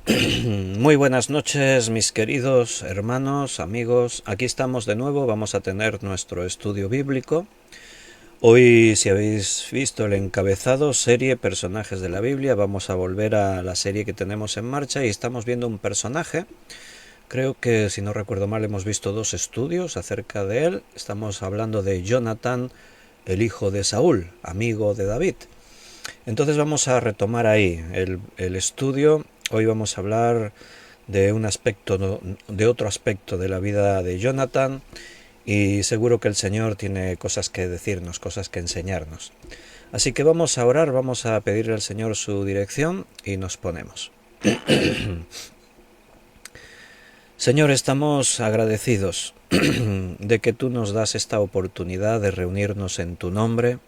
Muy buenas noches, mis queridos hermanos, amigos. Aquí estamos de nuevo, vamos a tener nuestro estudio bíblico. Hoy, si habéis visto el encabezado, serie Personajes de la Biblia, vamos a volver a la serie que tenemos en marcha y estamos viendo un personaje. Creo que, si no recuerdo mal, hemos visto dos estudios acerca de él. Estamos hablando de Jonatán, el hijo de Saúl, amigo de David. Entonces vamos a retomar ahí el estudio. Hoy vamos a hablar de un aspecto, de otro aspecto de la vida de Jonatán, y seguro que el Señor tiene cosas que decirnos, cosas que enseñarnos. Así que vamos a orar, vamos a pedirle al Señor su dirección y nos ponemos. Señor, estamos agradecidos de que tú nos das esta oportunidad de reunirnos en tu nombre.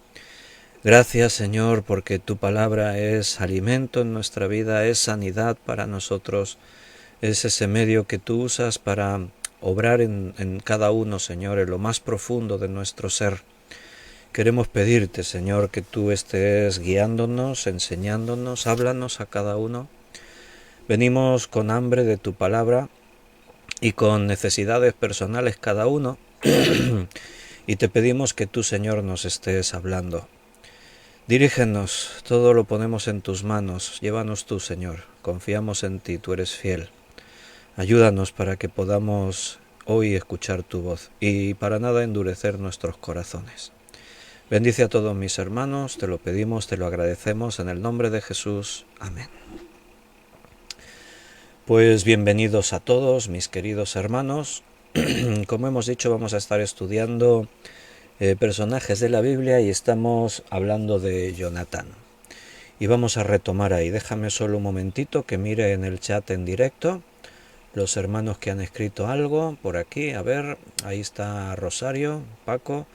Gracias, Señor, porque tu palabra es alimento en nuestra vida, es sanidad para nosotros, es ese medio que tú usas para obrar en cada uno, Señor, en lo más profundo de nuestro ser. Queremos pedirte, Señor, que tú estés guiándonos, enseñándonos, háblanos a cada uno. Venimos con hambre de tu palabra y con necesidades personales cada uno, y te pedimos que tú, Señor, nos estés hablando. Dirígenos, todo lo ponemos en tus manos, llévanos tú, Señor, confiamos en ti, tú eres fiel. Ayúdanos para que podamos hoy escuchar tu voz y para nada endurecer nuestros corazones. Bendice a todos mis hermanos, te lo pedimos, te lo agradecemos en el nombre de Jesús. Amén. Pues bienvenidos a todos mis queridos hermanos. Como hemos dicho, vamos a estar estudiando personajes de la Biblia y estamos hablando de Jonatán. Y vamos a retomar ahí. Déjame solo un momentito que mire en el chat en directo los hermanos que han escrito algo por aquí. A ver, ahí está Rosario, Paco.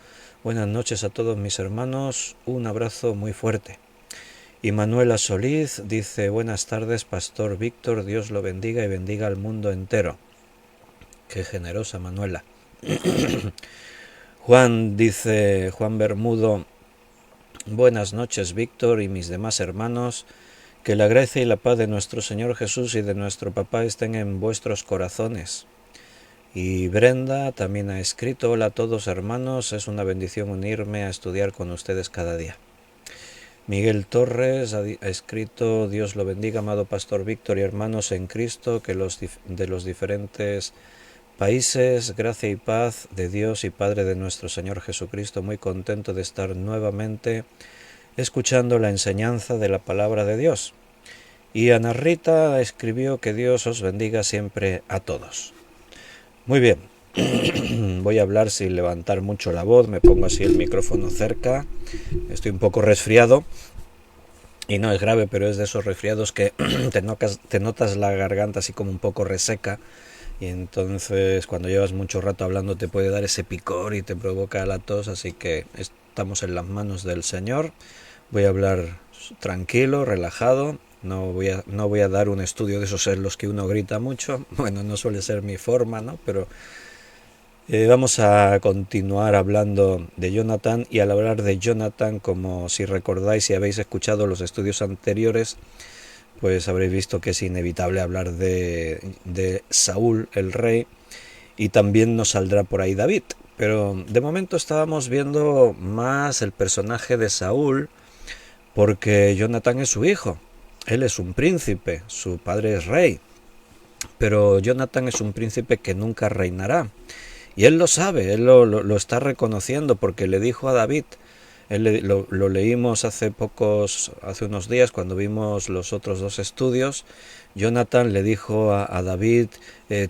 Buenas noches a todos mis hermanos, un abrazo muy fuerte. Y Manuela Solís dice: buenas tardes, Pastor Víctor, Dios lo bendiga y bendiga al mundo entero. Qué generosa, Manuela. Juan dice, Juan Bermudo: buenas noches, Víctor y mis demás hermanos. Que la gracia y la paz de nuestro Señor Jesús y de nuestro Papá estén en vuestros corazones. Y Brenda también ha escrito: hola a todos hermanos, es una bendición unirme a estudiar con ustedes cada día. Miguel Torres ha escrito: Dios lo bendiga, amado Pastor Víctor y hermanos en Cristo, que de los diferentes países, gracia y paz de Dios y Padre de nuestro Señor Jesucristo, muy contento de estar nuevamente escuchando la enseñanza de la palabra de Dios. Y Ana Rita escribió: que Dios os bendiga siempre a todos. Muy bien, voy a hablar sin levantar mucho la voz, me pongo así el micrófono cerca, estoy un poco resfriado y no es grave, pero es de esos resfriados que te notas la garganta así como un poco reseca, y entonces cuando llevas mucho rato hablando te puede dar ese picor y te provoca la tos, así que estamos en las manos del Señor. Voy a hablar tranquilo, relajado. No voy a dar un estudio de esos en los que uno grita mucho. Bueno, no suele ser mi forma, ¿no? Pero vamos a continuar hablando de Jonatán. Y al hablar de Jonatán, como si recordáis, si habéis escuchado los estudios anteriores, pues habréis visto que es inevitable hablar de Saúl, el rey, y también nos saldrá por ahí David. Pero de momento estábamos viendo más el personaje de Saúl, porque Jonatán es su hijo. Él es un príncipe, su padre es rey, pero Jonatán es un príncipe que nunca reinará. Y él lo sabe, él lo está reconociendo, porque le dijo a David, lo leímos hace unos días cuando vimos los otros dos estudios. Jonatán le dijo a David: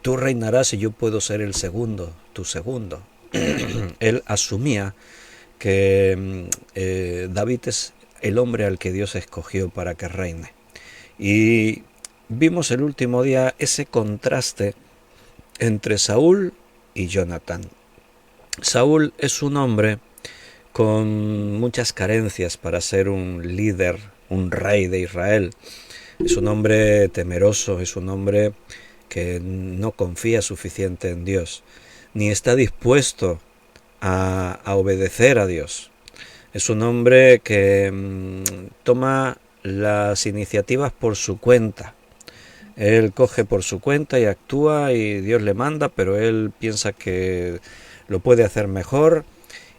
tú reinarás y yo puedo ser el segundo, tu segundo. Él asumía que David es el hombre al que Dios escogió para que reine. Y vimos el último día ese contraste entre Saúl y Jonatán. Saúl es un hombre con muchas carencias para ser un líder, un rey de Israel. Es un hombre temeroso, es un hombre que no confía suficiente en Dios, ni está dispuesto a obedecer a Dios. Es un hombre que toma las iniciativas por su cuenta, Él coge por su cuenta y actúa y Dios le manda, pero él piensa que lo puede hacer mejor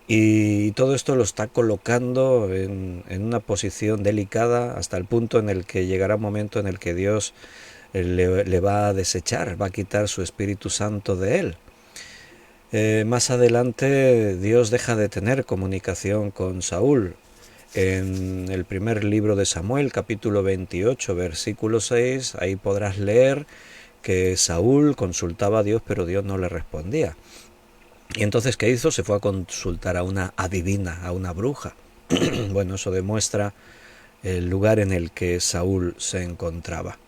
y todo esto lo está colocando en una posición delicada hasta el punto en el que llegará un momento en el que Dios le va a desechar, va a quitar su Espíritu Santo de él. Más adelante Dios deja de tener comunicación con Saúl. En el primer libro de Samuel, capítulo 28, versículo 6, ahí podrás leer que Saúl consultaba a Dios, pero Dios no le respondía. Y entonces, ¿qué hizo? Se fue a consultar a una adivina, a una bruja. Bueno, eso demuestra el lugar en el que Saúl se encontraba.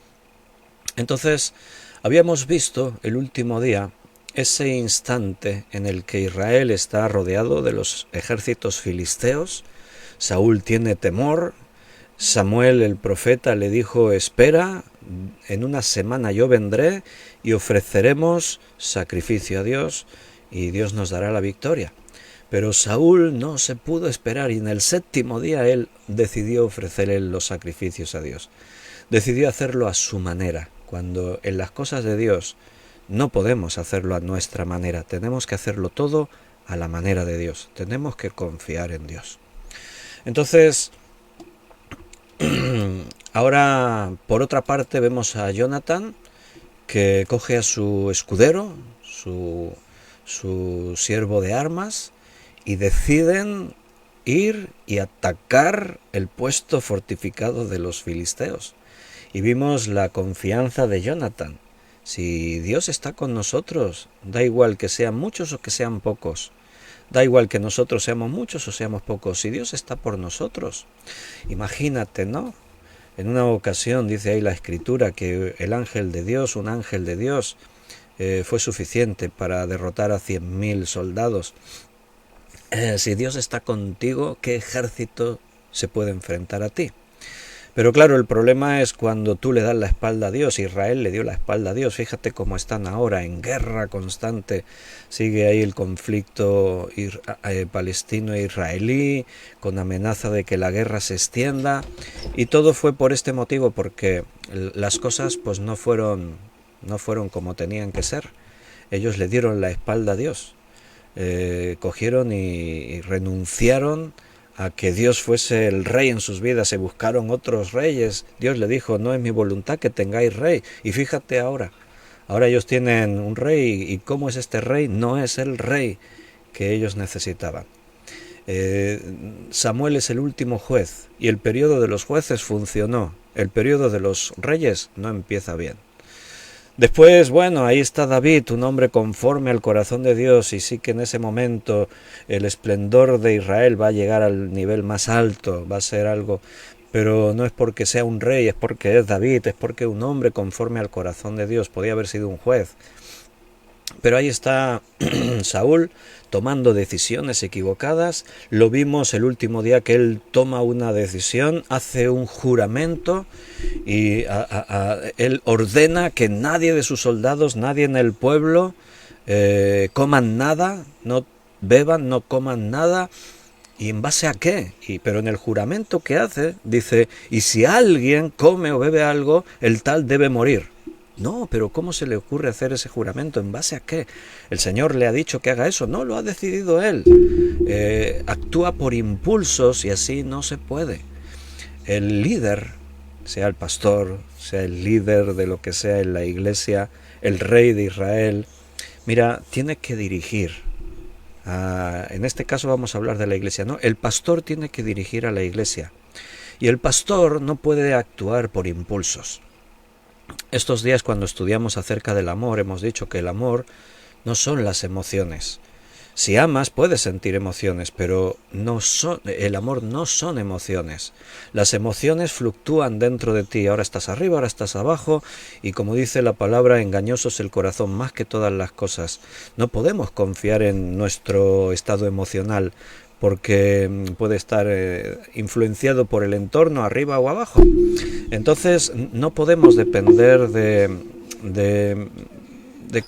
Entonces, habíamos visto el último día ese instante en el que Israel está rodeado de los ejércitos filisteos. Saúl tiene temor. Samuel el profeta le dijo: espera, en una semana yo vendré y ofreceremos sacrificio a Dios y Dios nos dará la victoria. Pero Saúl no se pudo esperar y en el séptimo día él decidió ofrecerle los sacrificios a Dios. Decidió hacerlo a su manera, cuando en las cosas de Dios no podemos hacerlo a nuestra manera, tenemos que hacerlo todo a la manera de Dios, tenemos que confiar en Dios. Entonces, ahora por otra parte vemos a Jonathan, que coge a su escudero, su siervo de armas, y deciden ir y atacar el puesto fortificado de los filisteos. Y vimos la confianza de Jonathan. Si Dios está con nosotros, da igual que sean muchos o que sean pocos. Da igual que nosotros seamos muchos o seamos pocos. Si Dios está por nosotros, imagínate, ¿no? En una ocasión dice ahí la Escritura que el ángel de Dios, un ángel de Dios, fue suficiente para derrotar a 100.000 soldados. Si Dios está contigo, ¿qué ejército se puede enfrentar a ti? Pero claro, el problema es cuando tú le das la espalda a Dios. Israel le dio la espalda a Dios. Fíjate cómo están ahora, en guerra constante. Sigue ahí el conflicto palestino-israelí, con amenaza de que la guerra se extienda. Y todo fue por este motivo, porque las cosas pues no fueron como tenían que ser. Ellos le dieron la espalda a Dios. Cogieron y renunciaron a que Dios fuese el rey en sus vidas, se buscaron otros reyes. Dios le dijo: no es mi voluntad que tengáis rey. Y fíjate ahora ellos tienen un rey, y ¿cómo es este rey? No es el rey que ellos necesitaban. Samuel es el último juez, y el periodo de los jueces funcionó, el periodo de los reyes no empieza bien. Después, bueno, ahí está David, un hombre conforme al corazón de Dios, y sí que en ese momento el esplendor de Israel va a llegar al nivel más alto, va a ser algo, pero no es porque sea un rey, es porque es David, es porque un hombre conforme al corazón de Dios. Podía haber sido un juez, pero ahí está Saúl tomando decisiones equivocadas. Lo vimos el último día que él toma una decisión, hace un juramento y él ordena que nadie de sus soldados, nadie en el pueblo coman nada, no beban, no coman nada. ¿Y en base a qué? Pero en el juramento que hace, dice: y si alguien come o bebe algo, el tal debe morir. No, pero ¿cómo se le ocurre hacer ese juramento? ¿En base a qué? ¿El Señor le ha dicho que haga eso? No, lo ha decidido él. Actúa por impulsos y así no se puede. El líder, sea el pastor, sea el líder de lo que sea en la iglesia, el rey de Israel, mira, tiene que dirigir. En este caso vamos a hablar de la iglesia, ¿no? El pastor tiene que dirigir a la iglesia. Y el pastor no puede actuar por impulsos. Estos días, cuando estudiamos acerca del amor, hemos dicho que el amor no son las emociones. Si amas, puedes sentir emociones, pero el amor no son emociones. Las emociones fluctúan dentro de ti. Ahora estás arriba, ahora estás abajo, y como dice la palabra, engañoso es el corazón más que todas las cosas. No podemos confiar en nuestro estado emocional, porque puede estar influenciado por el entorno, arriba o abajo. Entonces no podemos depender de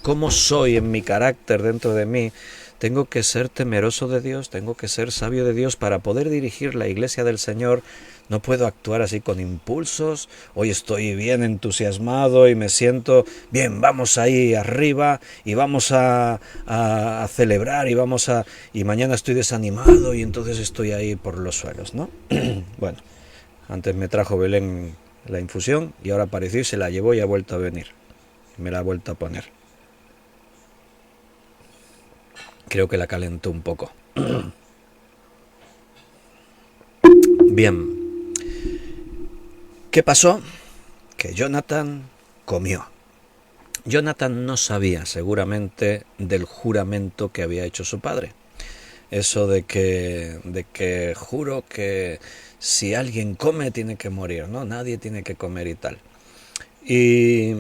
cómo soy en mi carácter dentro de mí, tengo que ser temeroso de Dios, tengo que ser sabio de Dios para poder dirigir la iglesia del Señor. No puedo actuar así con impulsos. Hoy estoy bien entusiasmado y me siento bien, vamos ahí arriba y vamos a celebrar y mañana estoy desanimado y entonces estoy ahí por los suelos, ¿no? Bueno, antes me trajo Belén la infusión y ahora apareció y se la llevó y ha vuelto a venir. Me la ha vuelto a poner. Creo que la calentó un poco. Bien. ¿Qué pasó? Que Jonathan comió. Jonathan no sabía seguramente del juramento que había hecho su padre. Eso de que juro que si alguien come tiene que morir, ¿no? Nadie tiene que comer y tal. Y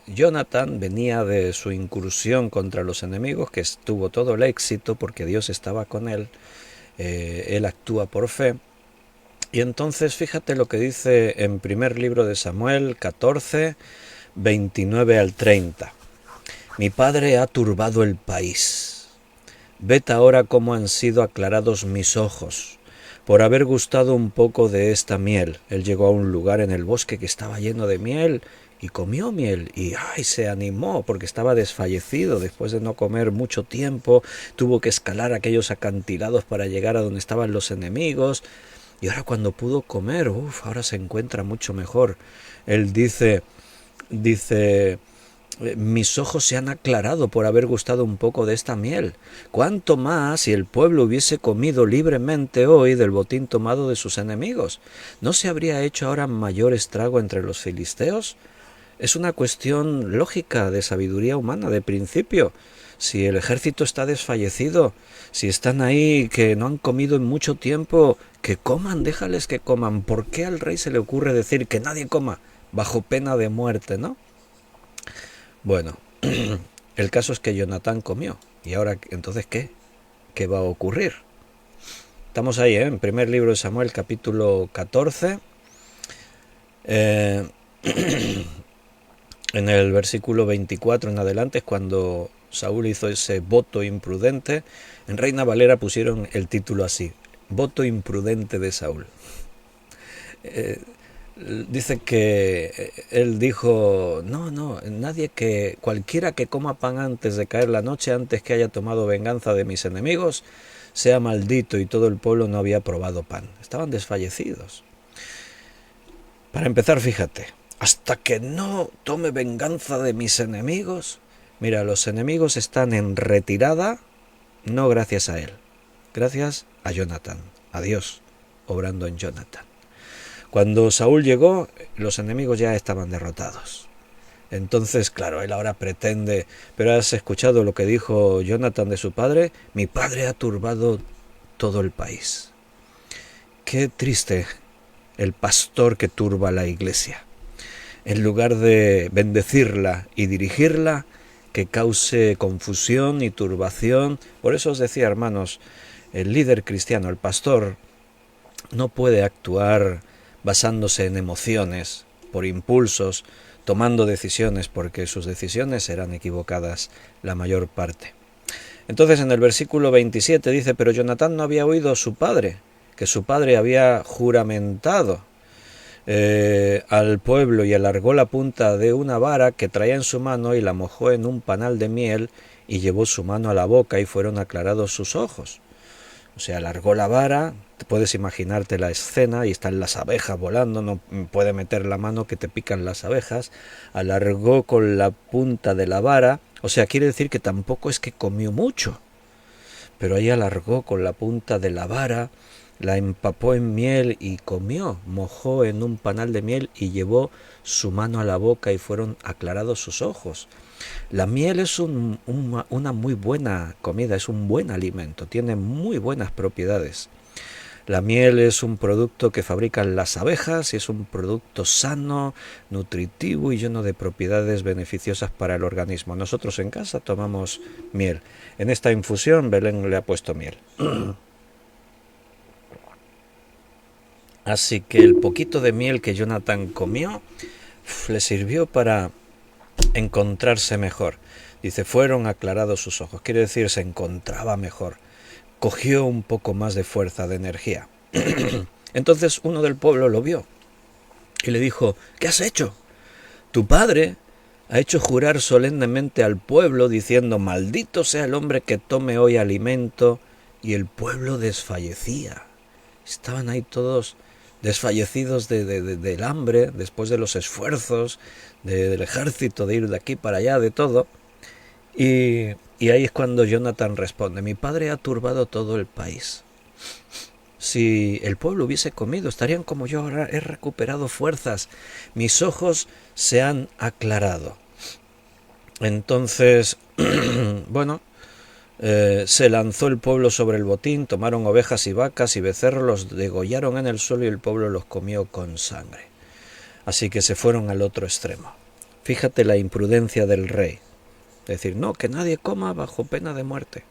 Jonathan venía de su incursión contra los enemigos, que tuvo todo el éxito porque Dios estaba con él. Él actúa por fe. Y entonces fíjate lo que dice en primer libro de Samuel 14, 29 al 30. Mi padre ha turbado el país. Ved ahora cómo han sido aclarados mis ojos, por haber gustado un poco de esta miel. Él llegó a un lugar en el bosque que estaba lleno de miel y comió miel y se animó porque estaba desfallecido después de no comer mucho tiempo. Tuvo que escalar aquellos acantilados para llegar a donde estaban los enemigos. Y ahora cuando pudo comer, ahora se encuentra mucho mejor. Él dice, mis ojos se han aclarado por haber gustado un poco de esta miel. ¿Cuánto más si el pueblo hubiese comido libremente hoy del botín tomado de sus enemigos? ¿No se habría hecho ahora mayor estrago entre los filisteos? Es una cuestión lógica, de sabiduría humana, de principio. Si el ejército está desfallecido, si están ahí que no han comido en mucho tiempo, que coman, déjales que coman. ¿Por qué al rey se le ocurre decir que nadie coma bajo pena de muerte, no? Bueno, el caso es que Jonatán comió. ¿Y ahora entonces qué? ¿Qué va a ocurrir? Estamos ahí, en primer libro de Samuel, capítulo 14. En el versículo 24 en adelante es cuando Saúl hizo ese voto imprudente. En Reina Valera pusieron el título así: voto imprudente de Saúl. Dice que él dijo, cualquiera que coma pan antes de caer la noche, antes que haya tomado venganza de mis enemigos, sea maldito. Y todo el pueblo no había probado pan. Estaban desfallecidos. Para empezar, fíjate, hasta que no tome venganza de mis enemigos. Mira, los enemigos están en retirada, no gracias a él, gracias a Jonathan, a Dios, obrando en Jonathan. Cuando Saúl llegó, los enemigos ya estaban derrotados. Entonces, claro, él ahora pretende, pero ¿has escuchado lo que dijo Jonathan de su padre? Mi padre ha turbado todo el país. Qué triste el pastor que turba la iglesia. En lugar de bendecirla y dirigirla, que cause confusión y turbación. Por eso os decía, hermanos, el líder cristiano, el pastor, no puede actuar basándose en emociones, por impulsos, tomando decisiones, porque sus decisiones serán equivocadas la mayor parte. Entonces en el versículo 27 dice, pero Jonatán no había oído a su padre, que su padre había juramentado al pueblo, y alargó la punta de una vara que traía en su mano y la mojó en un panal de miel y llevó su mano a la boca y fueron aclarados sus ojos. O sea, alargó la vara, te puedes imaginarte la escena y están las abejas volando, no puede meter la mano que te pican las abejas, alargó con la punta de la vara, o sea, quiere decir que tampoco es que comió mucho, pero ahí alargó con la punta de la vara, la empapó en miel y comió, mojó en un panal de miel y llevó su mano a la boca y fueron aclarados sus ojos. La miel es una muy buena comida, es un buen alimento, tiene muy buenas propiedades. La miel es un producto que fabrican las abejas y es un producto sano, nutritivo y lleno de propiedades beneficiosas para el organismo. Nosotros en casa tomamos miel. En esta infusión Belén le ha puesto miel. Así que el poquito de miel que Jonathan comió le sirvió para encontrarse mejor. Dice, fueron aclarados sus ojos. Quiere decir, se encontraba mejor. Cogió un poco más de fuerza, de energía. Entonces uno del pueblo lo vio y le dijo, ¿qué has hecho? Tu padre ha hecho jurar solemnemente al pueblo diciendo, maldito sea el hombre que tome hoy alimento. Y el pueblo desfallecía. Estaban ahí todos desfallecidos del hambre, después de los esfuerzos del ejército, de ir de aquí para allá, de todo. Y ahí es cuando Jonathan responde, mi padre ha turbado todo el país. Si el pueblo hubiese comido, estarían como yo ahora, he recuperado fuerzas, mis ojos se han aclarado. Entonces, bueno, se lanzó el pueblo sobre el botín, tomaron ovejas y vacas y becerros, los degollaron en el suelo y el pueblo los comió con sangre. Así que se fueron al otro extremo. Fíjate la imprudencia del rey. Decir, no, que nadie coma bajo pena de muerte.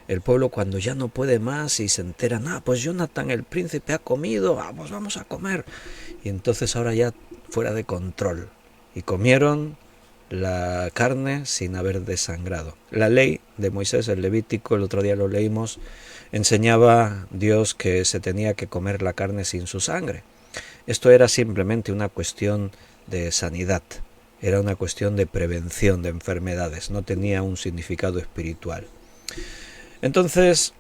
El pueblo cuando ya no puede más y se enteran, pues Jonathan el príncipe ha comido, pues vamos a comer. Y entonces ahora ya fuera de control. Y comieron la carne sin haber desangrado. La ley de Moisés, el Levítico, el otro día lo leímos, enseñaba Dios que se tenía que comer la carne sin su sangre. Esto era simplemente una cuestión de sanidad. Era una cuestión de prevención de enfermedades, no tenía un significado espiritual. Entonces,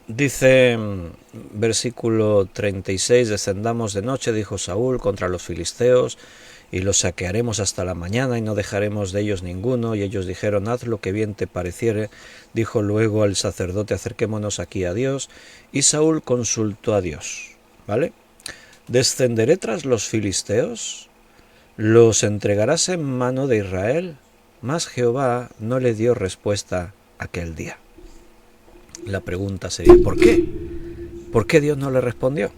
dice versículo 36, descendamos de noche, dijo Saúl, contra los filisteos, y los saquearemos hasta la mañana, y no dejaremos de ellos ninguno. Y ellos dijeron, haz lo que bien te pareciere. Dijo luego al sacerdote, acerquémonos aquí a Dios. Y Saúl consultó a Dios, ¿vale? ¿Descenderé tras los filisteos? ¿Los entregarás en mano de Israel? Mas Jehová no le dio respuesta aquel día. La pregunta sería, ¿por qué? ¿Por qué Dios no le respondió?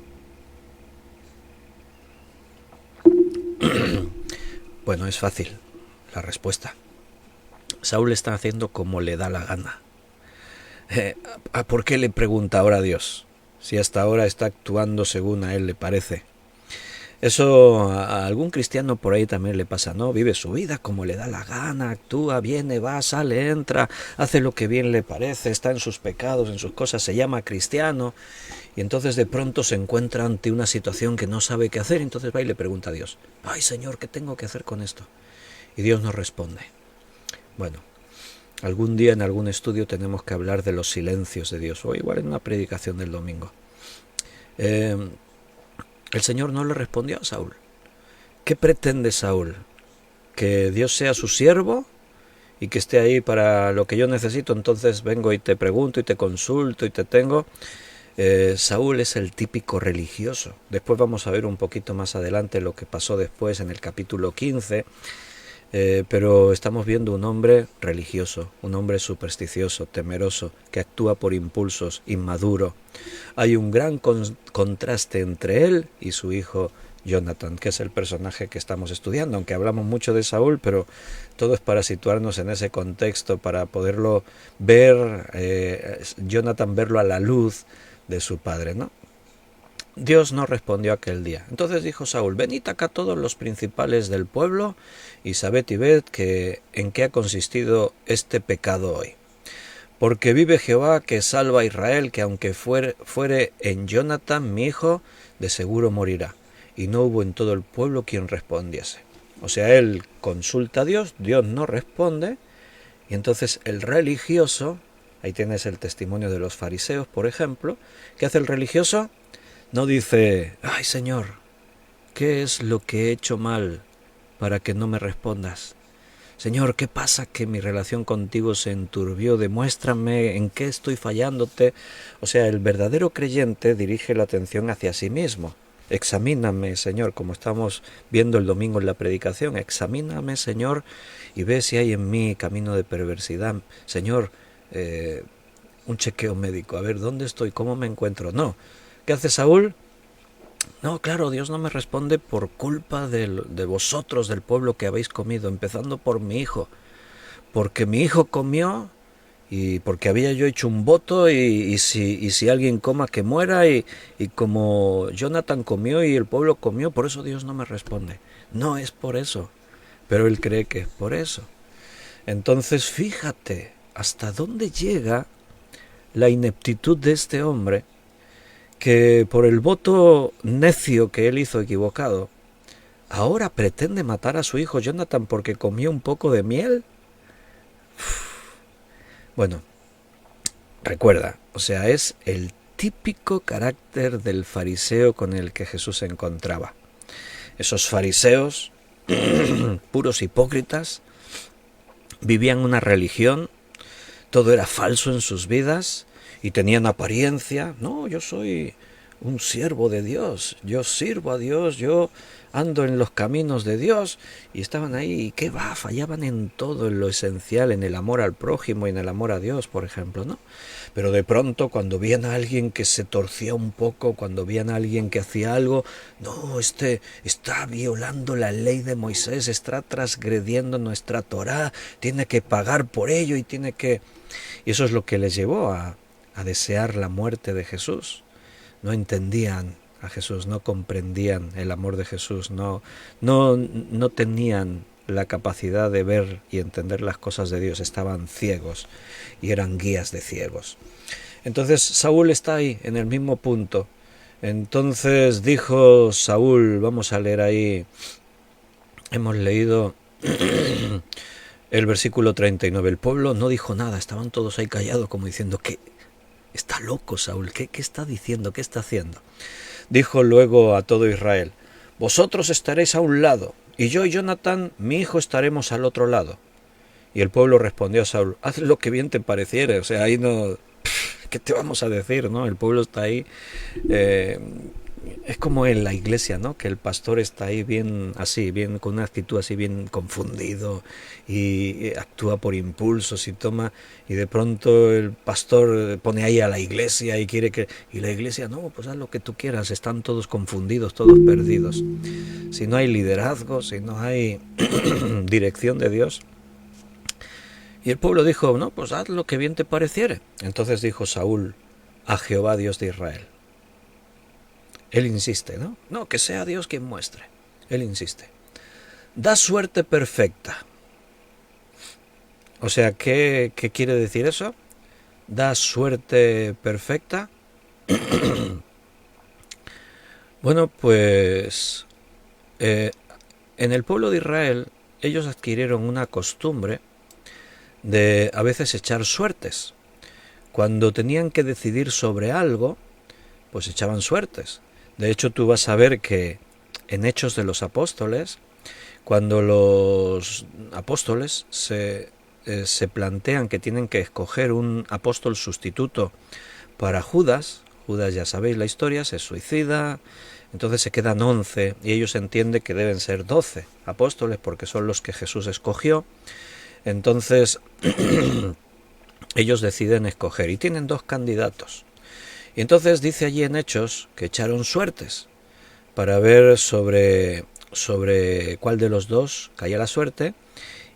Bueno, es fácil la respuesta. Saúl está haciendo como le da la gana. ¿Por qué le pregunta ahora a Dios? Si hasta ahora está actuando según a él le parece. Eso a algún cristiano por ahí también le pasa, ¿no? Vive su vida como le da la gana, actúa, viene, va, sale, entra, hace lo que bien le parece, está en sus pecados, en sus cosas, se llama cristiano, y entonces de pronto se encuentra ante una situación que no sabe qué hacer, y entonces va y le pregunta a Dios, ay Señor, ¿qué tengo que hacer con esto? Y Dios nos responde. Bueno, algún día en algún estudio tenemos que hablar de los silencios de Dios, o igual en una predicación del domingo. El Señor no le respondió a Saúl. ¿Qué pretende Saúl? ¿Que Dios sea su siervo y que esté ahí para lo que yo necesito? Entonces vengo y te pregunto y te consulto y te tengo. Saúl es el típico religioso. Después vamos a ver un poquito más adelante lo que pasó después en el capítulo 15. Pero estamos viendo un hombre religioso, un hombre supersticioso, temeroso, que actúa por impulsos, inmaduro. Hay un gran contraste entre él y su hijo Jonathan, que es el personaje que estamos estudiando, aunque hablamos mucho de Saúl, pero todo es para situarnos en ese contexto, para poderlo ver, Jonathan verlo a la luz de su padre, ¿no? Dios no respondió aquel día. Entonces dijo Saúl, venid acá todos los principales del pueblo y sabed y ved en qué ha consistido este pecado hoy. Porque vive Jehová que salva a Israel, que aunque fuere en Jonathan mi hijo, de seguro morirá. Y no hubo en todo el pueblo quien respondiese. O sea, él consulta a Dios, Dios no responde, y entonces el religioso, ahí tienes el testimonio de los fariseos, por ejemplo, ¿qué hace el religioso? No dice, ay Señor, ¿qué es lo que he hecho mal para que no me respondas? Señor, ¿qué pasa que mi relación contigo se enturbió? Demuéstrame en qué estoy fallándote. O sea, el verdadero creyente dirige la atención hacia sí mismo. Examíname, Señor, como estamos viendo el domingo en la predicación. Examíname, Señor, y ve si hay en mí camino de perversidad. Señor, un chequeo médico. A ver, ¿dónde estoy? ¿Cómo me encuentro? No. ¿Qué hace Saúl? No, claro, Dios no me responde por culpa de vosotros, del pueblo que habéis comido, empezando por mi hijo. Porque mi hijo comió y porque había yo hecho un voto y si alguien coma que muera y como Jonathan comió y el pueblo comió, por eso Dios no me responde. No es por eso, pero él cree que es por eso. Entonces fíjate hasta dónde llega la ineptitud de este hombre, que por el voto necio que él hizo equivocado, ahora pretende matar a su hijo Jonathan porque comió un poco de miel. Bueno, recuerda, o sea, es el típico carácter del fariseo con el que Jesús se encontraba. Esos fariseos, puros hipócritas, vivían una religión, todo era falso en sus vidas y tenían apariencia. No, yo soy un siervo de Dios, yo sirvo a Dios, yo ando en los caminos de Dios, y estaban ahí, y qué va, fallaban en todo, en lo esencial, en el amor al prójimo y en el amor a Dios, por ejemplo, ¿no? Pero de pronto, cuando veían a alguien que se torcía un poco, cuando veían a alguien que hacía algo, no, este está violando la ley de Moisés, está transgrediendo nuestra Torá, tiene que pagar por ello y tiene que... Y eso es lo que les llevó a desear la muerte de Jesús. No entendían a Jesús, no comprendían el amor de Jesús, no tenían la capacidad de ver y entender las cosas de Dios, estaban ciegos y eran guías de ciegos. Entonces Saúl está ahí, en el mismo punto. Entonces dijo Saúl, vamos a leer ahí, hemos leído el versículo 39, el pueblo no dijo nada, estaban todos ahí callados como diciendo, ¿qué? Está loco Saúl, ¿qué está diciendo? ¿Qué está haciendo? Dijo luego a todo Israel, vosotros estaréis a un lado, y yo y Jonathan, mi hijo, estaremos al otro lado. Y el pueblo respondió a Saúl, haz lo que bien te pareciere, o sea, ahí no... ¿Qué te vamos a decir, no? El pueblo está ahí... es como en la iglesia, ¿no? Que el pastor está ahí bien así, bien con una actitud así bien confundido y actúa por impulsos y toma, y de pronto el pastor pone ahí a la iglesia y quiere que... Y la iglesia, no, pues haz lo que tú quieras, están todos confundidos, todos perdidos. Si no hay liderazgo, si no hay dirección de Dios... Y el pueblo dijo, no, pues haz lo que bien te pareciere. Entonces dijo Saúl a Jehová, Dios de Israel. Él insiste, ¿no? No, que sea Dios quien muestre. Él insiste. Da suerte perfecta. O sea, ¿qué quiere decir eso? Da suerte perfecta. Bueno, pues en el pueblo de Israel ellos adquirieron una costumbre de a veces echar suertes. Cuando tenían que decidir sobre algo, pues echaban suertes. De hecho, tú vas a ver que en Hechos de los Apóstoles, cuando los apóstoles se plantean que tienen que escoger un apóstol sustituto para Judas, Judas ya sabéis la historia, se suicida, entonces se quedan 11 y ellos entienden que deben ser 12 apóstoles porque son los que Jesús escogió. Entonces ellos deciden escoger y tienen 2 candidatos. Y entonces dice allí en Hechos que echaron suertes para ver sobre cuál de los 2 caía la suerte,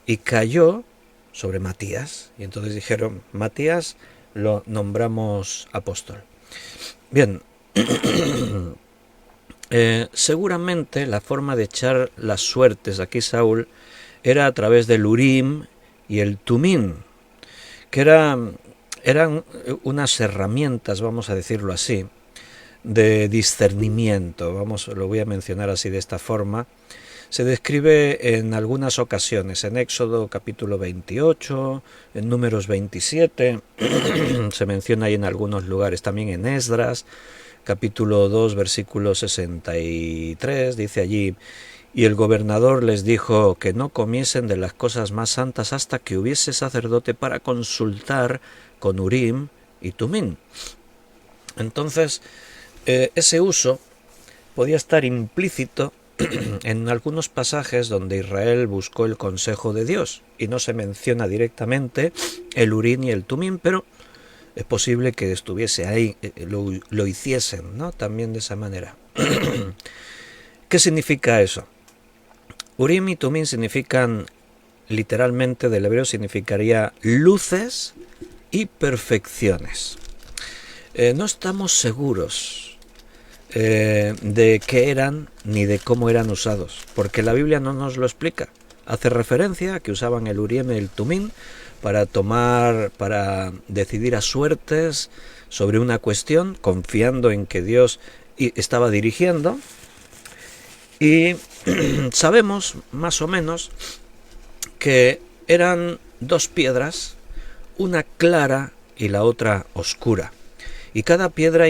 y cayó sobre Matías. Y entonces dijeron, Matías lo nombramos apóstol. Bien, seguramente la forma de echar las suertes aquí Saúl era a través del Urim y el Tumim, que eran unas herramientas, vamos a decirlo así, de discernimiento, lo voy a mencionar así de esta forma. Se describe en algunas ocasiones, en Éxodo capítulo 28, en Números 27, se menciona ahí en algunos lugares, también en Esdras, capítulo 2, versículo 63, dice allí, y el gobernador les dijo que no comiesen de las cosas más santas hasta que hubiese sacerdote para consultar con Urim y Tumim. Entonces, ese uso podía estar implícito en algunos pasajes donde Israel buscó el consejo de Dios y no se menciona directamente el Urim y el Tumim, pero es posible que estuviese ahí, lo hiciesen, ¿no? También de esa manera. ¿Qué significa eso? Urim y Tumim significan, literalmente del hebreo significaría luces y perfecciones. No estamos seguros de qué eran ni de cómo eran usados, porque la Biblia no nos lo explica. hace referencia a que usaban el Urim y el Tumim para decidir a suertes sobre una cuestión, confiando en que Dios estaba dirigiendo. Y sabemos más o menos que eran dos piedras, una clara y la otra oscura. Y cada piedra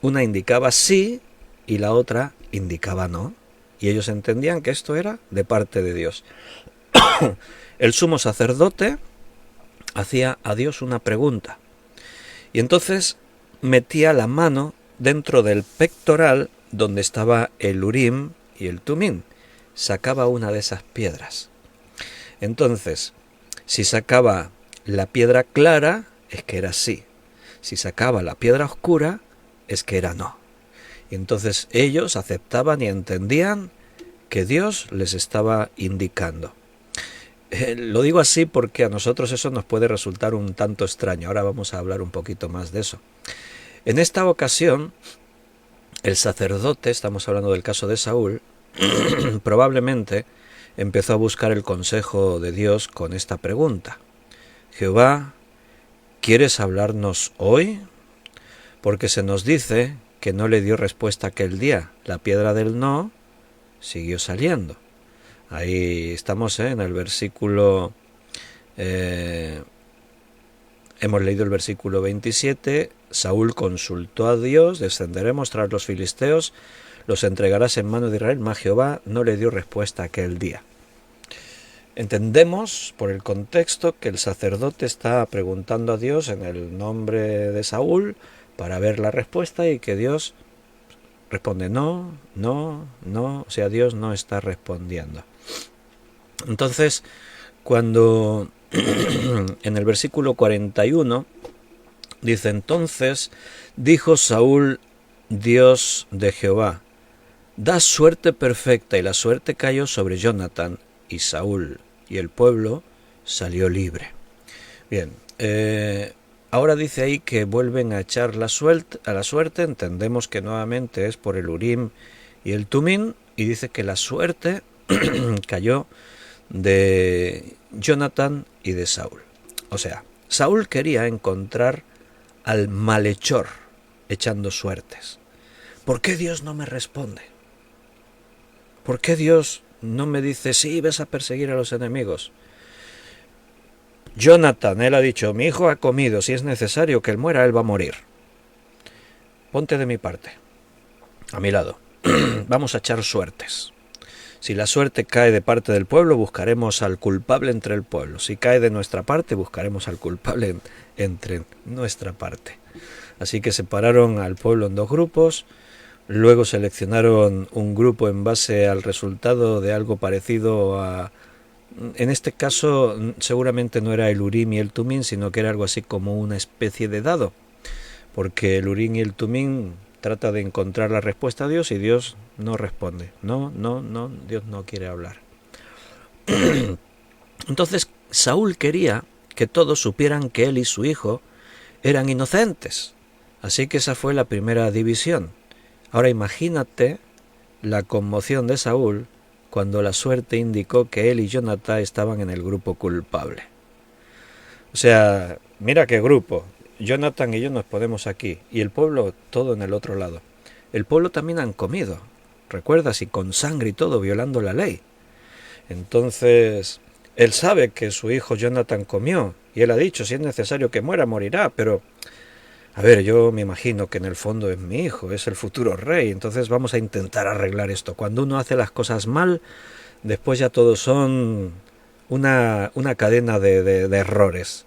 una indicaba sí y la otra indicaba no. Y ellos entendían que esto era de parte de Dios. El sumo sacerdote hacía a Dios una pregunta. Y entonces metía la mano dentro del pectoral donde estaba el Urim y el Tumim. Sacaba una de esas piedras. Entonces, si sacaba la piedra clara, es que era sí. Si sacaba la piedra oscura, es que era no. Y entonces ellos aceptaban y entendían que Dios les estaba indicando. Lo digo así porque a nosotros eso nos puede resultar un tanto extraño. Ahora vamos a hablar un poquito más de eso. En esta ocasión, el sacerdote, estamos hablando del caso de Saúl, probablemente empezó a buscar el consejo de Dios con esta pregunta. Jehová, ¿quieres hablarnos hoy? Porque se nos dice que no le dio respuesta aquel día. La piedra del no siguió saliendo. Ahí estamos en el versículo, hemos leído el versículo 27, Saúl consultó a Dios, descenderemos tras los filisteos, los entregarás en mano de Israel, mas Jehová no le dio respuesta aquel día. Entendemos por el contexto que el sacerdote está preguntando a Dios en el nombre de Saúl para ver la respuesta y que Dios responde no, o sea, Dios no está respondiendo. Entonces, cuando en el versículo 41 dice, entonces dijo Saúl, Dios de Jehová, da suerte perfecta, y la suerte cayó sobre Jonatán y Saúl, y el pueblo salió libre. Bien, ahora dice ahí que vuelven a echar a la suerte, entendemos que nuevamente es por el Urim y el Tumim, y dice que la suerte cayó de Jonatán y de Saúl. O sea, Saúl quería encontrar al malhechor echando suertes. ¿Por qué Dios no me responde? ¿Por qué Dios no me dice, sí, ves a perseguir a los enemigos? Jonatán, él ha dicho, mi hijo ha comido, si es necesario que él muera, él va a morir. Ponte de mi parte, a mi lado. Vamos a echar suertes. Si la suerte cae de parte del pueblo, buscaremos al culpable entre el pueblo. Si cae de nuestra parte, buscaremos al culpable entre nuestra parte. Así que separaron al pueblo en dos grupos, luego seleccionaron un grupo en base al resultado de algo parecido a... En este caso, seguramente no era el Urim y el Tumim, sino que era algo así como una especie de dado, porque el Urim y el Tumim trata de encontrar la respuesta a Dios y Dios no responde. No, Dios no quiere hablar. Entonces Saúl quería que todos supieran que él y su hijo eran inocentes. Así que esa fue la primera división. Ahora imagínate la conmoción de Saúl cuando la suerte indicó que él y Jonatán estaban en el grupo culpable. O sea, mira qué grupo. Jonatán y yo nos ponemos aquí, y el pueblo todo en el otro lado. El pueblo también han comido, recuerdas, y con sangre y todo, violando la ley. Entonces, él sabe que su hijo Jonatán comió, y él ha dicho, si es necesario que muera, morirá, pero... A ver, yo me imagino que en el fondo es mi hijo, es el futuro rey, entonces vamos a intentar arreglar esto. Cuando uno hace las cosas mal, después ya todos son una cadena de errores.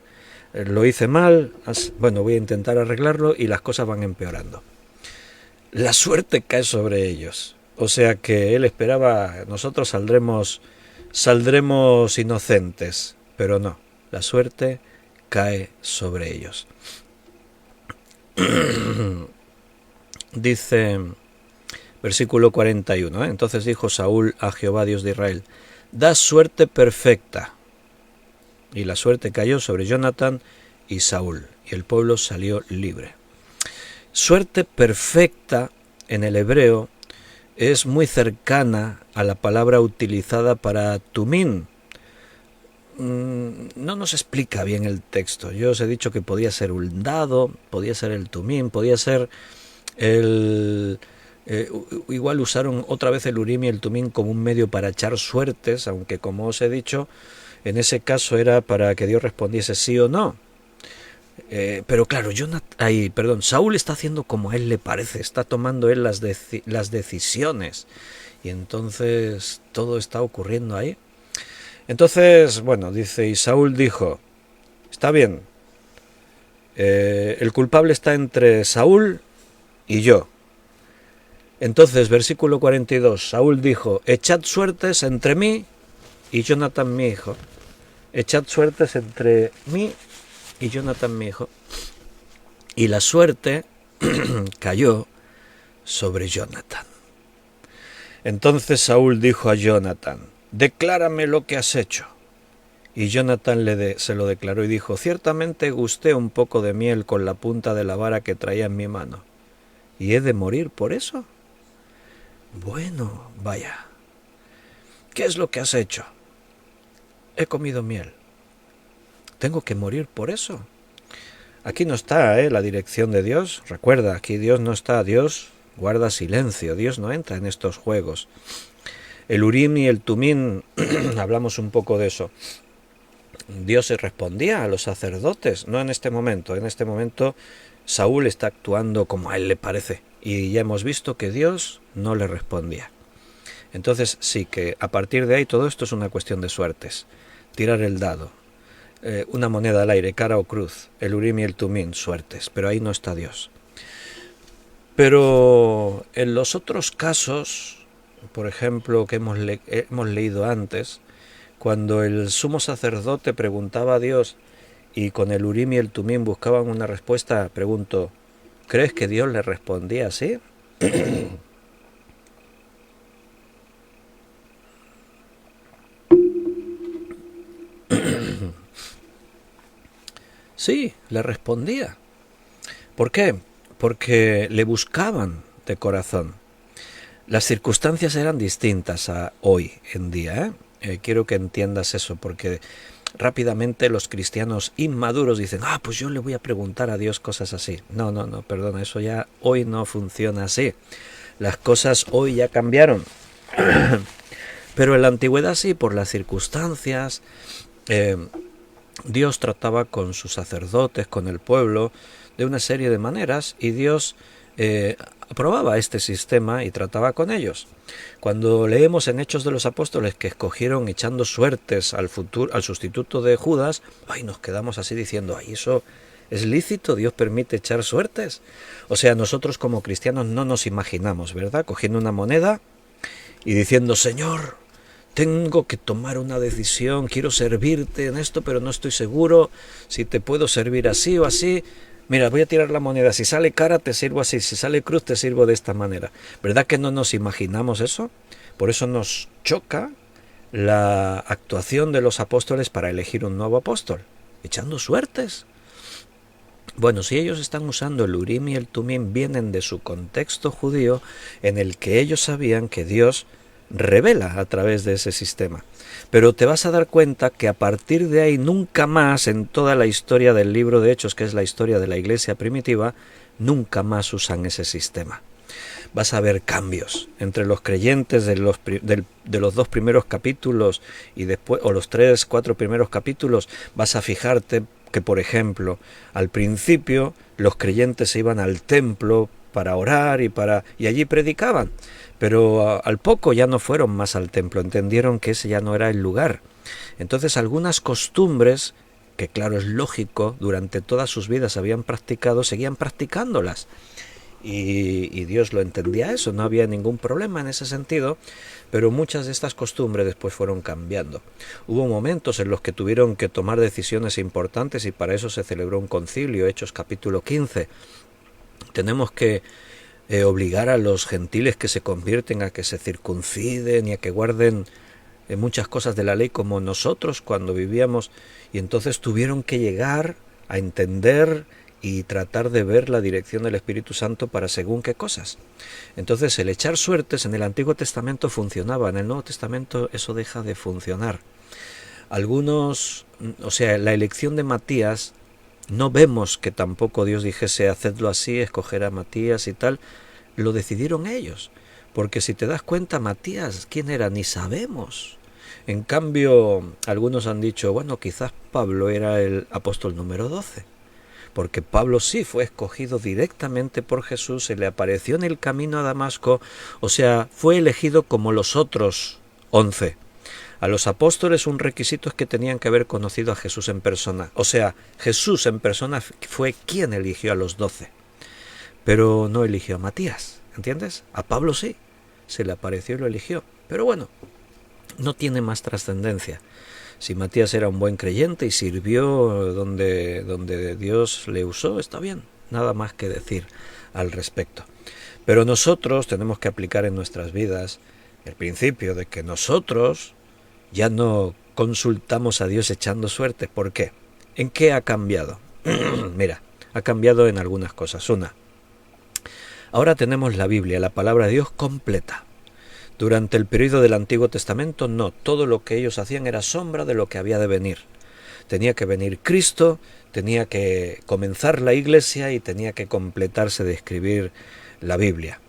Lo hice mal, bueno, voy a intentar arreglarlo y las cosas van empeorando. La suerte cae sobre ellos, o sea que él esperaba, nosotros saldremos inocentes, pero no, la suerte cae sobre ellos. Dice, versículo 41, entonces dijo Saúl a Jehová Dios de Israel, da suerte perfecta. Y la suerte cayó sobre Jonatán y Saúl, y el pueblo salió libre. Suerte perfecta en el hebreo es muy cercana a la palabra utilizada para tumín. No nos explica bien el texto. Yo os he dicho que podía ser un dado, podía ser el tumín, podía ser el... igual usaron otra vez el urim y el tumín como un medio para echar suertes, aunque como os he dicho, en ese caso era para que Dios respondiese sí o no. Pero claro, Saúl está haciendo como a él le parece, está tomando él las decisiones, y entonces todo está ocurriendo ahí. Entonces, bueno, dice, y Saúl dijo, está bien, el culpable está entre Saúl y yo. Entonces, versículo 42, Saúl dijo, echad suertes entre mí y Jonatán mi hijo. Echad suertes entre mí y Jonatán mi hijo. Y la suerte cayó sobre Jonatán. Entonces Saúl dijo a Jonatán, declárame lo que has hecho. Y Jonatán se lo declaró y dijo, ciertamente gusté un poco de miel con la punta de la vara que traía en mi mano. ¿Y he de morir por eso? Bueno, vaya. ¿Qué es lo que has hecho? He comido miel. ¿Tengo que morir por eso? Aquí no está la dirección de Dios. Recuerda, aquí Dios no está. Dios guarda silencio. Dios no entra en estos juegos. El Urim y el Tumín, hablamos un poco de eso. Dios se respondía a los sacerdotes, no en este momento. En este momento Saúl está actuando como a él le parece. Y ya hemos visto que Dios no le respondía. Entonces sí que a partir de ahí todo esto es una cuestión de suertes. Tirar el dado. Una moneda al aire, cara o cruz, el Urim y el Tumín, suertes, pero ahí no está Dios. Pero en los otros casos, por ejemplo, que hemos leído antes, cuando el sumo sacerdote preguntaba a Dios y con el Urim y el Tumín buscaban una respuesta, pregunto, ¿crees que Dios le respondía así? Sí, le respondía. ¿Por qué? Porque le buscaban de corazón. Las circunstancias eran distintas a hoy en día. Quiero que entiendas eso, porque rápidamente los cristianos inmaduros dicen, pues yo le voy a preguntar a Dios cosas así. No, perdona, eso ya hoy no funciona así. Las cosas hoy ya cambiaron. Pero en la antigüedad sí, por las circunstancias, Dios trataba con sus sacerdotes, con el pueblo, de una serie de maneras, y Dios aprobaba este sistema y trataba con ellos. Cuando leemos en Hechos de los Apóstoles que escogieron echando suertes al sustituto de Judas, nos quedamos así diciendo, ¿eso es lícito? ¿Dios permite echar suertes? O sea, nosotros como cristianos no nos imaginamos, ¿verdad?, cogiendo una moneda y diciendo, Señor, tengo que tomar una decisión, quiero servirte en esto, pero no estoy seguro si te puedo servir así o así. Mira, voy a tirar la moneda, si sale cara te sirvo así, si sale cruz te sirvo de esta manera. ¿Verdad que no nos imaginamos eso? Por eso nos choca la actuación de los apóstoles para elegir un nuevo apóstol, echando suertes. Bueno, si ellos están usando el Urim y el Tumín, vienen de su contexto judío en el que ellos sabían que Dios revela a través de ese sistema. Pero te vas a dar cuenta que a partir de ahí nunca más en toda la historia del libro de Hechos, que es la historia de la iglesia primitiva, nunca más usan ese sistema. Vas a ver cambios entre los creyentes de los 2 primeros capítulos y después, o los 3, 4 primeros capítulos. Vas a fijarte que, por ejemplo, al principio los creyentes se iban al templo para orar y allí predicaban. Pero al poco ya no fueron más al templo, entendieron que ese ya no era el lugar. Entonces algunas costumbres, que claro es lógico, durante todas sus vidas habían practicado, seguían practicándolas. Y Dios lo entendía eso, no había ningún problema en ese sentido, pero muchas de estas costumbres después fueron cambiando. Hubo momentos en los que tuvieron que tomar decisiones importantes y para eso se celebró un concilio, Hechos capítulo 15. Tenemos que obligar a los gentiles que se convierten a que se circunciden y a que guarden muchas cosas de la ley como nosotros cuando vivíamos, y entonces tuvieron que llegar a entender y tratar de ver la dirección del Espíritu Santo para según qué cosas. Entonces el echar suertes en el Antiguo Testamento funcionaba, en el Nuevo Testamento eso deja de funcionar. Algunos, o sea, la elección de Matías, no vemos que tampoco Dios dijese hacedlo así, escoger a Matías y tal, lo decidieron ellos, porque si te das cuenta, Matías, ¿quién era? Ni sabemos. En cambio, algunos han dicho, bueno, quizás Pablo era el apóstol número 12, porque Pablo sí fue escogido directamente por Jesús, se le apareció en el camino a Damasco, o sea, fue elegido como los otros 11. A los apóstoles un requisito es que tenían que haber conocido a Jesús en persona, o sea, Jesús en persona fue quien eligió a los 12, pero no eligió a Matías, ¿entiendes? A Pablo sí, se le apareció y lo eligió, pero bueno, no tiene más trascendencia. Si Matías era un buen creyente y sirvió donde Dios le usó, está bien, nada más que decir al respecto. Pero nosotros tenemos que aplicar en nuestras vidas el principio de que nosotros ya no consultamos a Dios echando suerte. ¿Por qué? ¿En qué ha cambiado? Mira, ha cambiado en algunas cosas. Una, ahora tenemos la Biblia, la palabra de Dios completa. Durante el periodo del Antiguo Testamento, no, todo lo que ellos hacían era sombra de lo que había de venir. Tenía que venir Cristo, tenía que comenzar la Iglesia y tenía que completarse de escribir la Biblia.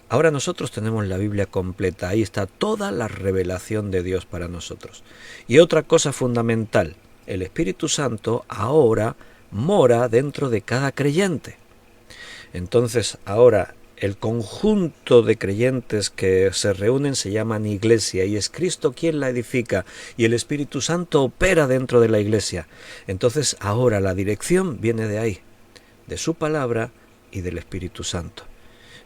Ahora nosotros tenemos la Biblia completa, ahí está toda la revelación de Dios para nosotros. Y otra cosa fundamental, el Espíritu Santo ahora mora dentro de cada creyente. Entonces ahora el conjunto de creyentes que se reúnen se llaman iglesia y es Cristo quien la edifica y el Espíritu Santo opera dentro de la iglesia. Entonces ahora la dirección viene de ahí, de su palabra y del Espíritu Santo.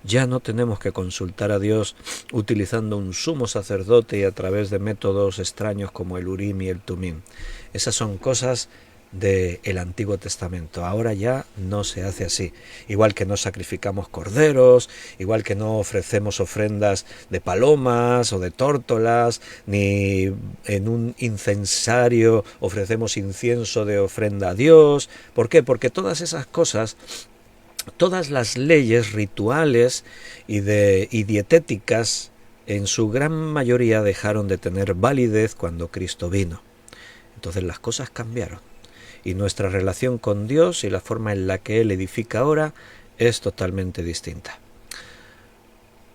Ya no tenemos que consultar a Dios utilizando un sumo sacerdote y a través de métodos extraños como el Urim y el Tumim. Esas son cosas del Antiguo Testamento. Ahora ya no se hace así. Igual que no sacrificamos corderos, igual que no ofrecemos ofrendas de palomas o de tórtolas, ni en un incensario ofrecemos incienso de ofrenda a Dios. ¿Por qué? Porque todas esas cosas, todas las leyes rituales y dietéticas, en su gran mayoría dejaron de tener validez cuando Cristo vino. Entonces las cosas cambiaron. Y nuestra relación con Dios y la forma en la que Él edifica ahora es totalmente distinta.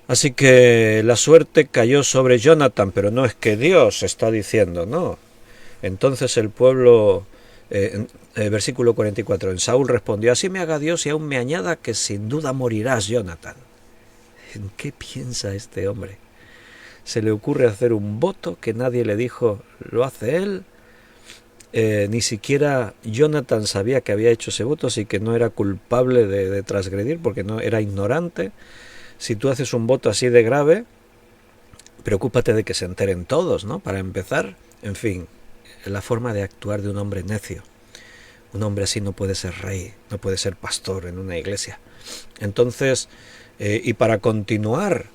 Así que la suerte cayó sobre Jonathan, pero no es que Dios está diciendo, no. Entonces el pueblo, versículo 44, en Saúl respondió, así me haga Dios y aún me añada que sin duda morirás, Jonathan. ¿En qué piensa este hombre? Se le ocurre hacer un voto que nadie le dijo, lo hace él. Ni siquiera Jonathan sabía que había hecho ese voto, así que no era culpable de transgredir porque no era ignorante. Si tú haces un voto así de grave, preocúpate de que se enteren todos, ¿no? Para empezar, en fin, la forma de actuar de un hombre necio. Un hombre así no puede ser rey, no puede ser pastor en una iglesia. Entonces, y para continuar,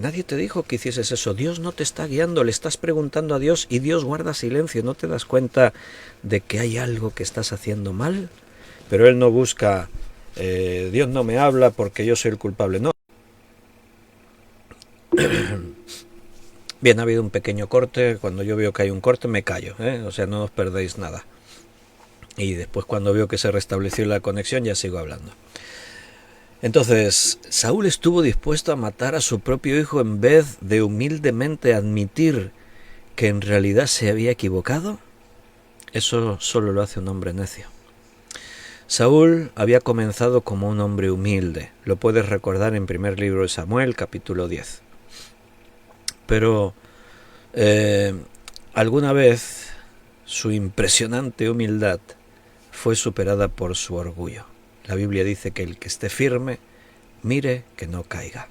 nadie te dijo que hicieses eso. Dios no te está guiando, le estás preguntando a Dios y Dios guarda silencio. ¿No te das cuenta de que hay algo que estás haciendo mal? Pero Él no busca, Dios no me habla porque yo soy el culpable. No. Bien, ha habido un pequeño corte. Cuando yo veo que hay un corte me callo, o sea, no os perdéis nada. Y después cuando veo que se restableció la conexión ya sigo hablando. Entonces, Saúl estuvo dispuesto a matar a su propio hijo en vez de humildemente admitir que en realidad se había equivocado. Eso solo lo hace un hombre necio. Saúl había comenzado como un hombre humilde. Lo puedes recordar en primer libro de Samuel, capítulo 10. Pero alguna vez su impresionante humildad fue superada por su orgullo. La Biblia dice que el que esté firme, mire que no caiga.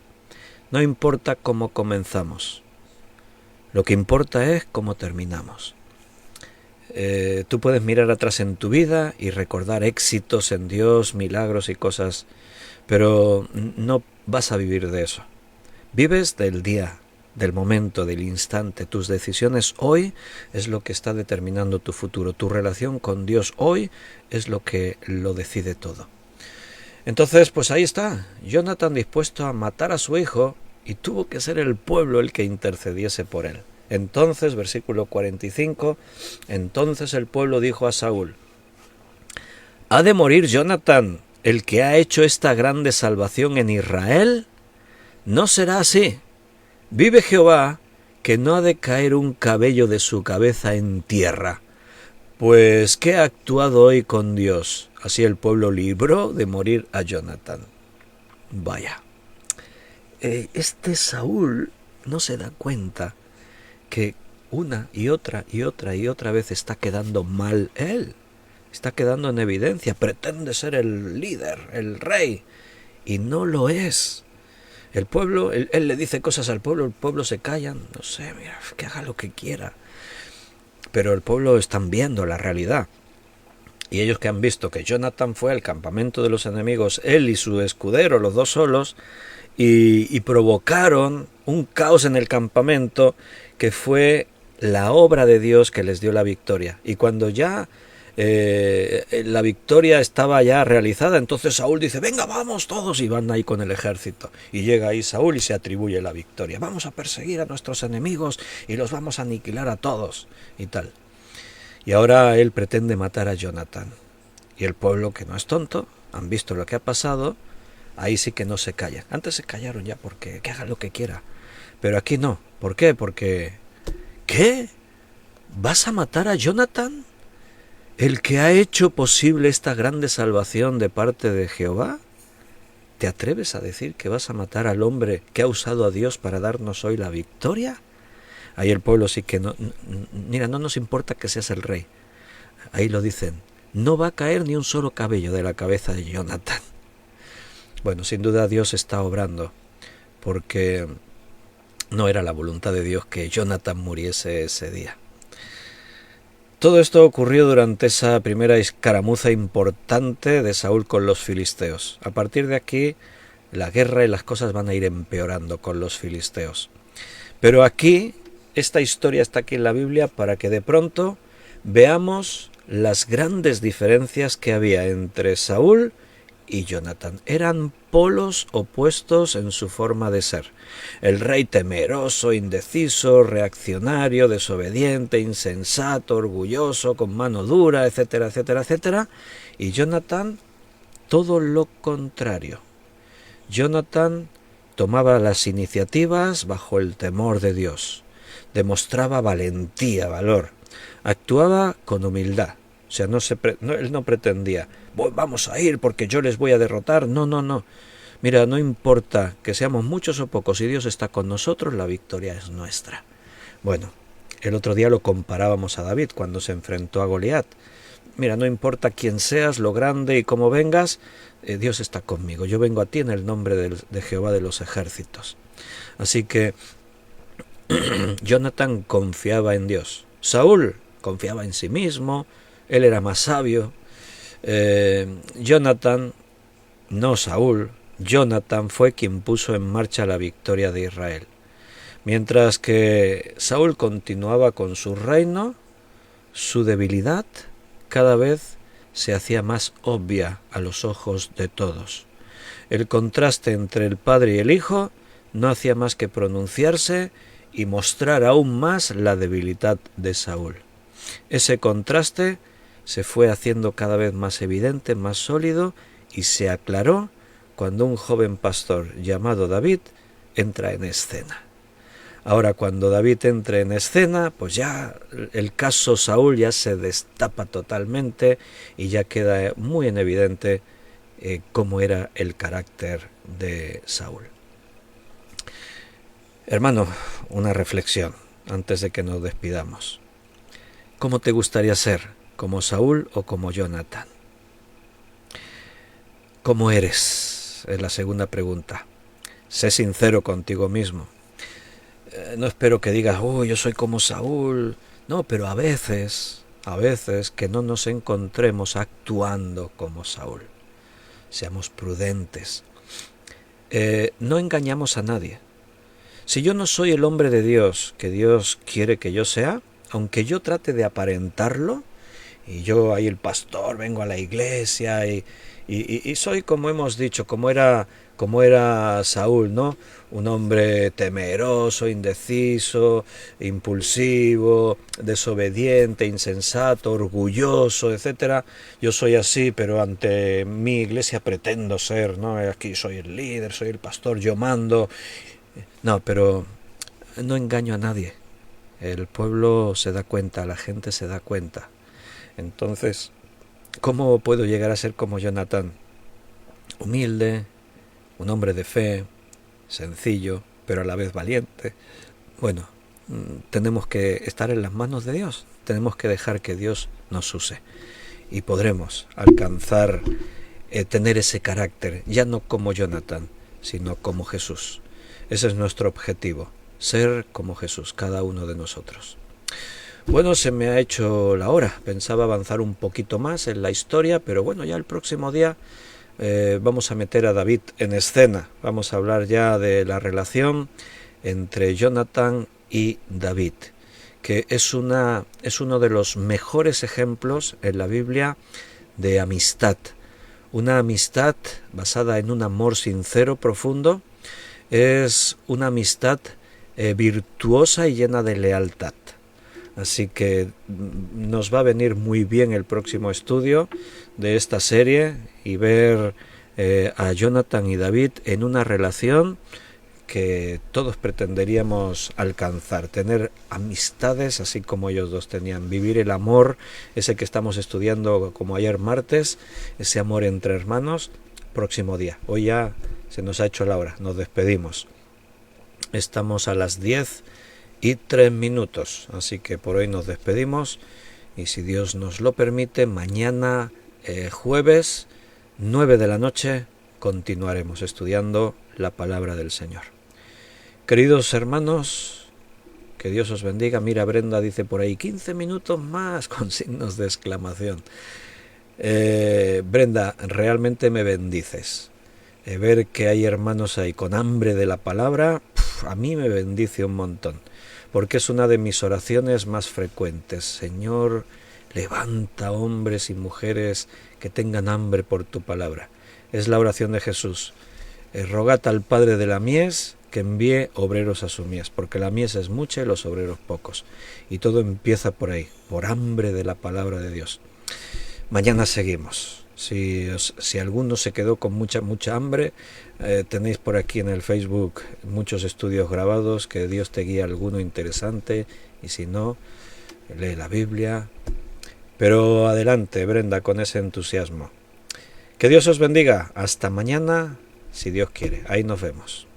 No importa cómo comenzamos, lo que importa es cómo terminamos. Tú puedes mirar atrás en tu vida y recordar éxitos en Dios, milagros y cosas, pero no vas a vivir de eso. Vives del día, del momento, del instante. Tus decisiones hoy es lo que está determinando tu futuro. Tu relación con Dios hoy es lo que lo decide todo. Entonces, pues ahí está, Jonathan dispuesto a matar a su hijo, y tuvo que ser el pueblo el que intercediese por él. Entonces, versículo 45, entonces el pueblo dijo a Saúl: ¿ha de morir Jonathan, el que ha hecho esta grande salvación en Israel? No será así. Vive Jehová, que no ha de caer un cabello de su cabeza en tierra, pues que ha actuado hoy con Dios. Así el pueblo libró de morir a Jonathan. Vaya. Este Saúl no se da cuenta que una y otra y otra y otra vez está quedando mal él. Está quedando en evidencia. Pretende ser el líder, el rey, y no lo es. El pueblo, él le dice cosas al pueblo, el pueblo se callan. No sé, mira, que haga lo que quiera. Pero el pueblo están viendo la realidad. Y ellos que han visto que Jonathan fue al campamento de los enemigos, él y su escudero, los dos solos, y provocaron un caos en el campamento que fue la obra de Dios que les dio la victoria. Y cuando ya la victoria estaba ya realizada, entonces Saúl dice: venga, vamos todos, y van ahí con el ejército. Y llega ahí Saúl y se atribuye la victoria. Vamos a perseguir a nuestros enemigos y los vamos a aniquilar a todos y tal. Y ahora él pretende matar a Jonathan. Y el pueblo, que no es tonto, han visto lo que ha pasado, ahí sí que no se callan. Antes se callaron ya porque que haga lo que quiera. Pero aquí no. ¿Por qué? Porque... ¿qué? ¿Vas a matar a Jonathan? ¿El que ha hecho posible esta grande salvación de parte de Jehová? ¿Te atreves a decir que vas a matar al hombre que ha usado a Dios para darnos hoy la victoria? Ahí el pueblo sí que no... Mira, no nos importa que seas el rey. Ahí lo dicen. No va a caer ni un solo cabello de la cabeza de Jonathan. Bueno, sin duda Dios está obrando, porque no era la voluntad de Dios que Jonathan muriese ese día. Todo esto ocurrió durante esa primera escaramuza importante de Saúl con los filisteos. A partir de aquí, la guerra y las cosas van a ir empeorando con los filisteos. Pero aquí, esta historia está aquí en la Biblia para que de pronto veamos las grandes diferencias que había entre Saúl y Jonathan. Eran polos opuestos en su forma de ser. El rey temeroso, indeciso, reaccionario, desobediente, insensato, orgulloso, con mano dura, etcétera, etcétera, etcétera. Y Jonathan, todo lo contrario. Jonathan tomaba las iniciativas bajo el temor de Dios. Demostraba valentía, valor. Actuaba con humildad. O sea, él no pretendía: vamos a ir porque yo les voy a derrotar. No. Mira, no importa que seamos muchos o pocos, si Dios está con nosotros, la victoria es nuestra. Bueno, el otro día lo comparábamos a David cuando se enfrentó a Goliat. Mira, no importa quién seas, lo grande y cómo vengas, Dios está conmigo. Yo vengo a ti en el nombre de Jehová de los ejércitos. Así que Jonathan confiaba en Dios. Saúl confiaba en sí mismo. Él era más sabio. Jonathan, no Saúl, Jonathan fue quien puso en marcha la victoria de Israel. Mientras que Saúl continuaba con su reino, su debilidad cada vez se hacía más obvia a los ojos de todos. El contraste entre el padre y el hijo no hacía más que pronunciarse y mostrar aún más la debilidad de Saúl. Ese contraste se fue haciendo cada vez más evidente, más sólido, y se aclaró cuando un joven pastor llamado David entra en escena. Ahora, cuando David entra en escena, pues ya el caso Saúl ya se destapa totalmente y ya queda muy en evidente cómo era el carácter de Saúl. Hermano, una reflexión antes de que nos despidamos. ¿Cómo te gustaría ser? ¿Como Saúl o como Jonathan? ¿Cómo eres? Es la segunda pregunta. Sé sincero contigo mismo. No espero que digas: yo soy como Saúl. No, pero a veces que no nos encontremos actuando como Saúl. Seamos prudentes. No engañamos a nadie. Si yo no soy el hombre de Dios que Dios quiere que yo sea, aunque yo trate de aparentarlo, y yo ahí el pastor, vengo a la iglesia y y soy, como hemos dicho, como era Saúl, ¿no? Un hombre temeroso, indeciso, impulsivo, desobediente, insensato, orgulloso, etcétera. Yo soy así, pero ante mi iglesia pretendo ser, ¿no? Aquí soy el líder, soy el pastor, yo mando. No, pero no engaño a nadie. El pueblo se da cuenta, la gente se da cuenta. Entonces, ¿cómo puedo llegar a ser como Jonatán? Humilde, un hombre de fe, sencillo, pero a la vez valiente. Bueno, tenemos que estar en las manos de Dios, tenemos que dejar que Dios nos use y podremos alcanzar, tener ese carácter, ya no como Jonatán, sino como Jesús. Ese es nuestro objetivo, ser como Jesús, cada uno de nosotros. Bueno, se me ha hecho la hora, pensaba avanzar un poquito más en la historia, pero bueno, ya el próximo día vamos a meter a David en escena, vamos a hablar ya de la relación entre Jonatán y David, que es uno de los mejores ejemplos en la Biblia de amistad, una amistad basada en un amor sincero, profundo, es una amistad virtuosa y llena de lealtad. Así que nos va a venir muy bien el próximo estudio de esta serie y ver a Jonatán y David en una relación que todos pretenderíamos alcanzar, tener amistades así como ellos dos tenían, vivir el amor, ese que estamos estudiando como ayer martes, ese amor entre hermanos, próximo día. Hoy ya se nos ha hecho la hora, nos despedimos. Estamos a las 10:03, así que por hoy nos despedimos y si Dios nos lo permite, mañana jueves 9 de la noche continuaremos estudiando la palabra del Señor. Queridos hermanos, que Dios os bendiga. Mira, Brenda dice por ahí 15 minutos más con signos de exclamación. Brenda, realmente me bendices. Ver que hay hermanos ahí con hambre de la palabra, a mí me bendice un montón, porque es una de mis oraciones más frecuentes. Señor, levanta hombres y mujeres que tengan hambre por tu palabra. Es la oración de Jesús. Rogad al Padre de la mies que envíe obreros a su mies, porque la mies es mucha y los obreros pocos. Y todo empieza por ahí, por hambre de la palabra de Dios. Mañana seguimos. Si alguno se quedó con mucha hambre, tenéis por aquí en el Facebook muchos estudios grabados, que Dios te guíe alguno interesante, y si no, lee la Biblia. Pero adelante, Brenda, con ese entusiasmo. Que Dios os bendiga. Hasta mañana, si Dios quiere. Ahí nos vemos.